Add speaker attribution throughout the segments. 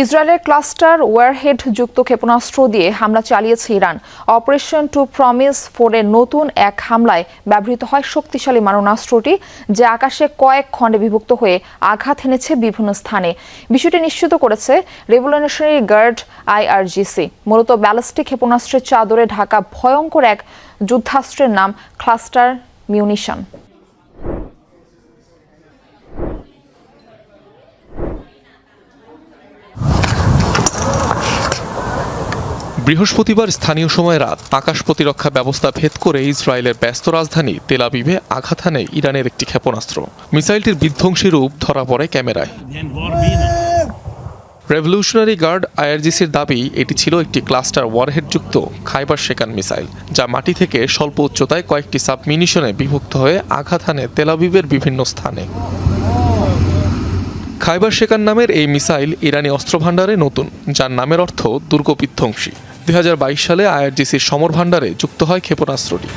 Speaker 1: ইসরায়েলের cluster warhead যুক্ত ক্ষেপণাস্ত্র দিয়ে হামলা চালিয়েছে ইরান। অপারেশন টু প্রমিস 4-এর নতুন এক হামলায় ব্যবহৃত হয় শক্তিশালী মারণাস্ত্রটি, যা আকাশে কয়েক খণ্ডে বিভক্ত হয়ে আঘাত এনেছে বিভিন্ন স্থানে। বিষয়টি নিশ্চিত করেছে রেভলিউশনারি গার্ড IRGC। মূলত ব্যালিস্টিক ক্ষেপণাস্ত্রের চাদরে ঢাকা ভয়ঙ্কর এক যুদ্ধাস্ত্রের নাম ক্লাস্টার মিউনিশন।
Speaker 2: বৃহস্পতিবার স্থানীয় সময় রাত আকাশ প্রতিরক্ষা ব্যবস্থা ভেদ করে ইসরায়েলের ব্যস্ত রাজধানী তেল আবিবে আঘাত হানে ইরানের একটি ক্ষেপণাস্ত্র। মিসাইলটির বিধ্বংসী রূপ ধরা পড়ে ক্যামেরায়। রেভলিউশনারি গার্ড IRGCর দাবি, এটি ছিল একটি ক্লাস্টার ওয়ারহেডযুক্ত খাইবার শেকান মিসাইল, যা মাটি থেকে স্বল্প উচ্চতায় কয়েকটি সাবমিউনিশনে বিভক্ত হয়ে আঘাত হানে তেল আবিবের বিভিন্ন স্থানে। খাইবার শেকান নামের এই মিসাইল ইরানি অস্ত্রভাণ্ডারে নতুন, যার নামের অর্থ দুর্গ বিধ্বংসী। 2022 সালে IRGCর সমর ভাণ্ডারে যুক্ত হয় ক্ষেপণাস্ত্রটি।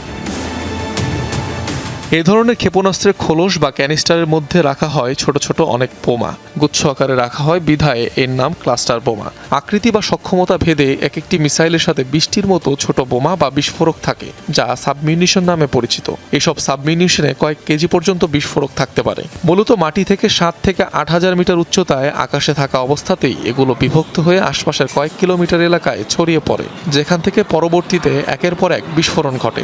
Speaker 2: এ ধরনের ক্ষেপণাস্ত্রের খোলস বা ক্যানিস্টারের মধ্যে রাখা হয় ছোট ছোট অনেক বোমা। গুচ্ছ আকারে রাখা হয় বিধায় এর নাম ক্লাস্টার বোমা। আকৃতি বা সক্ষমতা ভেদে এক একটি মিসাইলের সাথে 20টির মতো ছোট বোমা বা বিস্ফোরক থাকে, যা সাবমিউনিশন নামে পরিচিত। এসব সাবমিউনিশনে কয়েক কেজি পর্যন্ত বিস্ফোরক থাকতে পারে। মূলত মাটি থেকে 7 থেকে 8,000 মিটার উচ্চতায় আকাশে থাকা অবস্থাতেই এগুলো বিভক্ত হয়ে আশপাশের কয়েক কিলোমিটার এলাকায় ছড়িয়ে পড়ে, যেখান থেকে পরবর্তীতে একের পর এক বিস্ফোরণ ঘটে।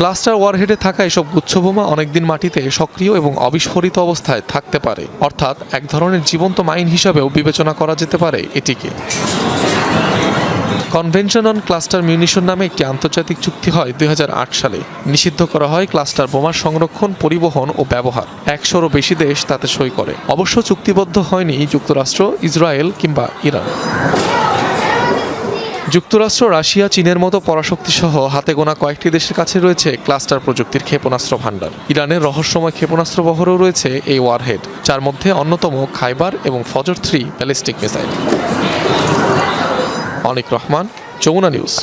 Speaker 2: ক্লাস্টার ওয়ারহেডে থাকা এসব গুচ্ছবোমা অনেকদিন মাটিতে সক্রিয় এবং অবিস্ফোরিত অবস্থায় থাকতে পারে, অর্থাৎ এক ধরনের জীবন্ত মাইন হিসাবেও বিবেচনা করা যেতে পারে এটিকে। কনভেনশন অন ক্লাস্টার মিউনিশন নামে একটি আন্তর্জাতিক চুক্তি হয় 2008 সালে। নিষিদ্ধ করা হয় ক্লাস্টার বোমার সংরক্ষণ, পরিবহন ও ব্যবহার। 100-রও বেশি দেশ তাতে সই করে। অবশ্য চুক্তিবদ্ধ হয়নি যুক্তরাষ্ট্র, ইসরায়েল কিংবা ইরান। যুক্তরাষ্ট্র, রাশিয়া, চীনের মতো পরাশক্তি সহ হাতে গোনা কয়েকটি দেশের কাছে রয়েছে ক্লাস্টার প্রযুক্তির ক্ষেপণাস্ত্র ভাণ্ডার। ইরানের রহস্যময় ক্ষেপণাস্ত্র বহরেও রয়েছে এই ওয়ারহেড, যার মধ্যে অন্যতম খাইবার এবং ফজর 3 ব্যালিস্টিক মিসাইল। অনিক রহমান, যমুনা নিউজ।